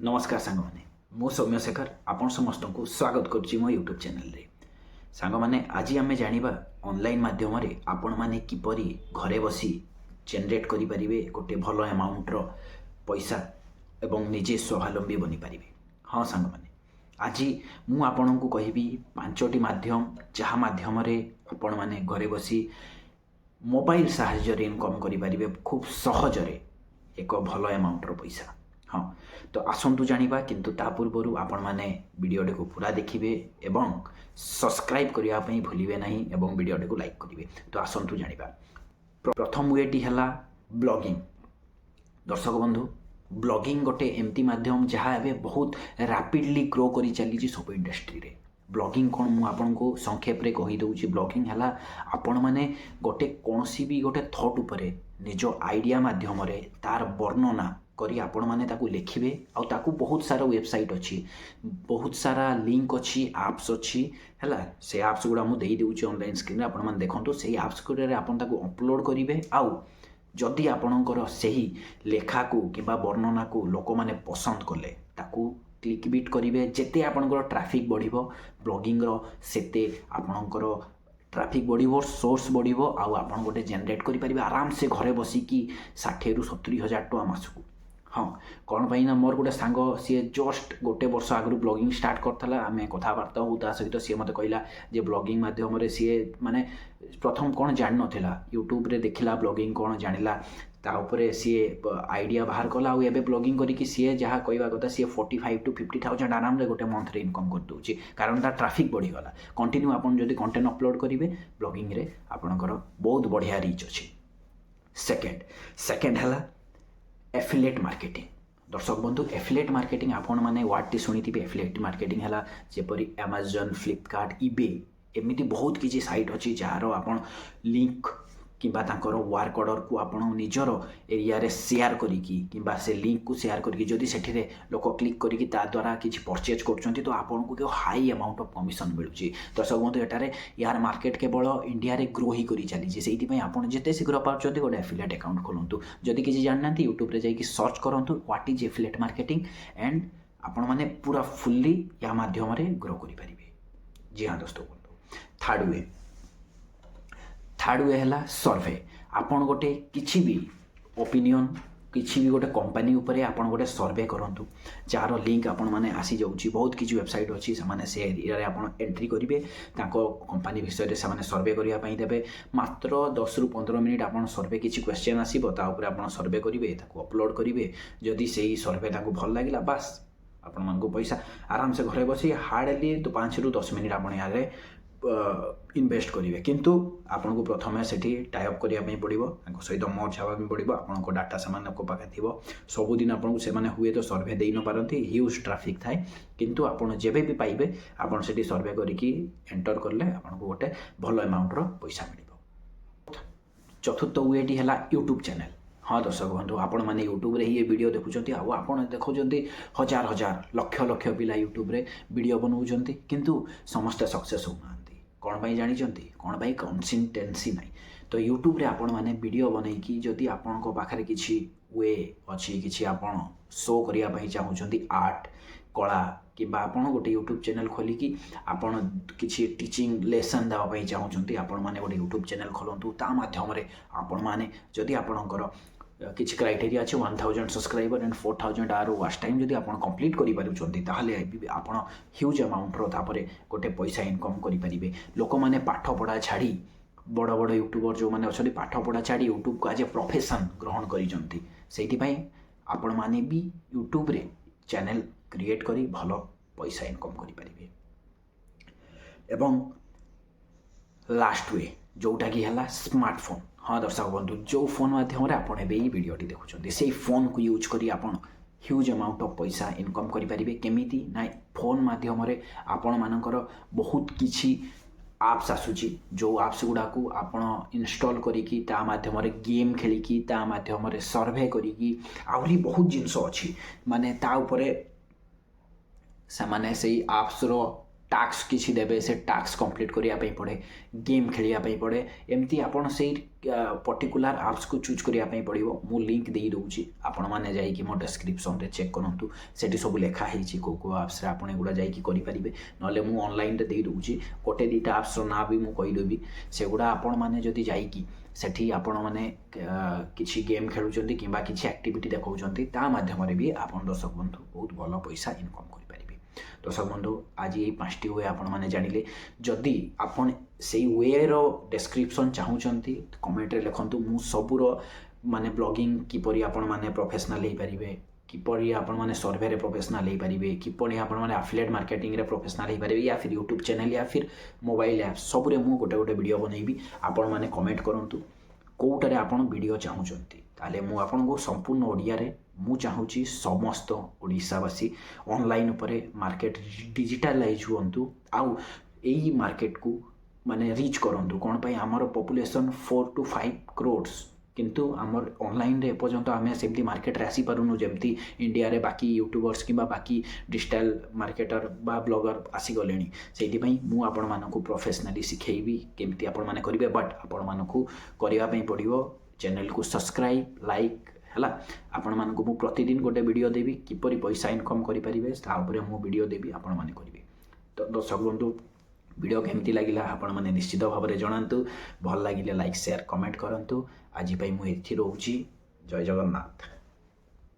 नमस्कार सांग मैंने मु सौम्य शेखर आपण समस्त को स्वागत करुच्ची मो यूट्यूब चैनल रे सांग मैंने आज आम जाना ऑनलाइन माध्यम आपण मैंने किपरि घरे बसी जनरेट करें गोटे भल अमाउंटर पैसा एवं निजे स्वावलंबी बनी पारे। हाँ सांग मैंने आज मु आपण को कहबी 5टी माध्यम जहाँ माध्यम आपण मैंने घरे बसी मोबाइल साहाय्य इनकम करें खूब सहजरे एक भल अमाउंटर पैसा। हाँ तो आसतु जानिबा किंतु ता पूर्व आपण माने वीडियोटी को पूरा देखिए एवं सब्सक्राइब करने भूलिए नहीं एवं वीडियोटी को लाइक करेंगे। तो आसतु जानिबा प्रथम वेटी है ब्लॉगिंग। दर्शक बंधु ब्लॉगिंग गोटे एमती माध्यम जहाँ एवं बहुत रैपिडली ग्रो करी चली सब इंडस्ट्री रे। ब्लॉगिंग कौन मु आपन को संक्षेप रे कही दउची। ब्लॉगिंग है आपण माने गोटे कौनसी भी गोटे थॉट उपरे निज आइडिया माध्यम रे तार वर्णना करी आपण माने ताकू लिखिबे आ ताकू बहुत सारा वेबसाइट अच्छी बहुत सारा लिंक अच्छी एप्स अच्छी हैला से एप्स गुड़ा मु देई देउची ऑनलाइन स्क्रीन रे आपण माने देखंतु सेही एप्स गुड़ा रे आपण ताकू अपलोड करिवे आ जदि आपणकर सही लेखा को किबा वर्णना को लोक माने पसंद कले ताकू क्लिक बिट करिवे जेते आपणकर ट्रैफिक बढ़िबो ब्लॉगिंग रो सेते आपणकर ट्रैफिक बढ़िबो सोर्स बढ़िबो आ आपण गोटे जनरेट करि परिबे आराम से घरे बसी की 60 ରୁ 70 हजार टका मासकू। हाँ कौन पाई ना मोर गोटे सांग सी जस्ट गोटे वर्ष आगु ब्लॉगिंग स्टार्ट करता आम कथबार्ता हो सहित सी मत कहला जे ब्लॉगिंग माध्यम सी माने प्रथम कौन जान नाला यूट्यूब रे देखला ब्लॉगिंग कौन जानिला ताऊपर सी आइडिया बाहर कला और एवं ब्लॉगिंग करके सी जहाँ कहवा कथा सी 45,000 to 50,000 आराम रे गोटे मंथ रे इनकम कर दूची कारण तार ट्रैफिक बढ़ीगला। कंटिन्यू आपन जदि कंटेंट अपलोड करेंगे ब्लॉगिंग रे आपणकर बहुत बढ़िया रीच अच्छी। सेकेंड है एफिलिएट मार्केटिंग। दर्शक बंधु एफिलिएट मार्केटिंग आपण माने वार्ड शुणी थे। एफिलिएट मार्केटिंग है जेपरी अमेजन फ्लिपकार्ट ईबे एमती बहुत किसी साइट अच्छी जार आपण लिंक किंबा तांकर वर्क ऑर्डर को आपण निजर एरिया रे शेयर करिकी किंबा से लिंक को शेयर करिकी जदि सेठी लोक क्लिक करिकी ता द्वारा किसी परचेज करछंती तो आपण को हाई अमाउंट ऑफ कमिशन मिलुची। दर्शक बंधु एटारे यार मार्केट केवल इंडिया रे ग्रो ही करी चली से आपण जेते शीघ्र पाउछंती गोटे एफिलिएट अकाउंट खोलंतु। जदि किसी जानना यूट्यूब रे जाइकी सर्च करंतु what is affiliate marketing and आपण माने पूरा फुल्ली या माध्यम रे ग्रो करि परिबे। जी हाँ दोस्तों बंधु थर्ड वे है सर्वे। आपन गोटे किछि भी ओपिनियन किछि भी गोटे कंपनी उपरे आपन गोटे सर्वे करंतु जार लिंक आपण माने आसी जाउची बहुत किछि वेबसाइट अछि से माने से एरिया रे आपण एंट्री करिवे ताको कंपनी विषय रे से माने सर्वे करिया पई देबे मात्र 10 ରୁ 15 मिनिट आपण सर्वे किछि क्वेश्चन आसीबो ता ऊपर आपण सर्वे करिवे ताको अपलोड करिवे जदि सेही सर्वे ताको भल लागिला बस आपण मानको पैसा आराम से घरे बसी हार्डली तो 5 ରୁ 10 मिनिट आपण यारे इनवेस्ट करेंगे किंतु आपन को प्रथम से टाइप करने पड़ो सहित मर्ज हाँ पड़ो आपन डाटा से पाखे थी सबुदिन आपको से हुए तो सर्वे दे न पारती ह्यूज ट्रैफिक थाए किंतु आपन जेबे भी पाइबे आपन से सर्वे करके एंटर कले आपन को गोटे भल अमाउंटर पैसा मिल। चतुर्थ वेटी है यूट्यूब चैनल। हाँ दर्शक बंधु आपण मैंने यूट्यूब रे ही वीडियो देखुं आपड़ देखुं हजार हजार लक्ष लक्ष पिला यूट्यूब रे वीडियो बनाऊँ किंतु समस्ते सक्सेस होना कौन पाई जानी कौन पाई कंसिस्टेंसी ना तो यूट्यूब रे आपण माने वीडियो बनईकी जदि आपण को पाखरे किछि वे अच्छी किछि आपण शो करिया पई चाहउछंती आर्ट कला किबा आपण गोटे यूट्यूब चैनल खोलिकी आपण किछि टीचिंग लेसन देवा पई चाहउछंती आपण माने गोटे यूट्यूब चैनल खोलंतु ता माध्यम रे आपण माने जदि आपणकर किसी क्राइटेरिया अच्छे 1000 subscriber and 4000 hour watch time जदि आप कंप्लीट करें ताहले आपण ह्यूज अमाउंटर तापरे गोटे पैसा इनकम करें। लोक मैंने पाठ पढ़ा छाड़ी बड़ बड़ यूट्यूबर जो मैंने अच्छे पाठ पढ़ा छाड़ी यूट्यूब को आज ए प्रोफेशन ग्रहण करें आपण माने भी यूट्यूब रे चैनल क्रिएट करी भल पैसा इनकम करें। एवं लास्ट वे जोटा कि है स्मार्टफोन। हाँ दर्शक बंधु जो फोन माध्यम आप वीडियोटी देखुं से फोन को यूज करी आपण ह्यूज अमाउंट ऑफ पैसा इनकम करें केमिति ना फोन माध्यम आपण मानकर बहुत किछि आप्स आसूची जो आप्स गुड़ा को आपण इंस्टॉल करिकी ता माध्यम गेम खेलिकी ता माध्यम सर्वे करिकी आहरी बहुत जिनस अच्छी माने ता उपरे से माने से आप्स रो टास्क किसी देवे से टास्क कंप्लीट करने पड़े गेम खेलने पड़े एमती आपण से पर्टिकुलर ऐप्स को चूज करने पड़ो मु लिंक दे दूँगी आपण मैंने जाइए मो डिस्क्रिप्शन रे चेक करूँ से सब लिखाही कौ कौ आप्स आप एगुड़ा जापारे ना मु ऑनलाइन रे दे दूँगी गोटे दुटा आप्स ना भी मुझे कहीदेवी सेगुड़ा आपण मैंने जदि जाइकी सेठी आपण मैंने किसी गेम खेलुंट कि किसी एक्टिविटी देखा ता माध्यम भी आप दर्शक बंधु बहुत भल पैसा इनकम करेंगे। दर्शक बंधु आज ये 5टी वे आपण मैंने जानिले जदि आपण से वे रो डिस्क्रिप्शन चाहूँगी कमेंट रे लिखंतु मु सबुर माने ब्लॉगिंग किपरि आपण माने प्रोफेशनल हो पारे किपरि आपण माने सर्वे रे प्रोफेशनल हो पारे किपरि आपण माने एफिलिएट मार्केटिंग रे प्रोफेशनल हो पारे या फिर यूट्यूब चैनल या फिर मोबाइल ऐप सबुरे मु गोटे गोटे वीडियो बनैबी आपण माने कमेंट करंतु कोउटारे आपण वीडियो चाहूँगी ताले मु आपण को संपूर्ण ओडिया रे मु चाहूँगी समस्त ओडिशावासी ऑनलाइन उपरे मार्केट डिजिटलाइज हुंतु आउ एई मार्केट को माने रीच करंतु कोन पई हमर पॉपुलेशन 4 to 5 crores किंतु आमर ऑनलाइन रे एपर्यंत आम सेमती मार्केट रे आसी पारुनु जेमती इंडिया रे बाकी यूट्यूबर्स कि बाकी डिजिटल मार्केटर बा ब्लॉगर आसी गलेनी सेति पई मु आपण मानकु प्रोफेशनली सिखेइबी केमती आपण माने करिवे बट आपण मानकु करिवा पई पड़िवो चैनल को सब्सक्राइब लाइक है आपण मानकु मु प्रतिदिन गोटे वीडियो देवी किपरि पैसा इनकम करि परिबे ता ऊपर मु वीडियो देवी आपण माने करिवे। तो दर्शक बंधु वीडियो केमती लगिला आपण माने निश्चित भाव में जणांतु भल लगिले लाइक शेयर कमेंट करंतु आज पई मु एथि रहउची जय जगन्नाथ।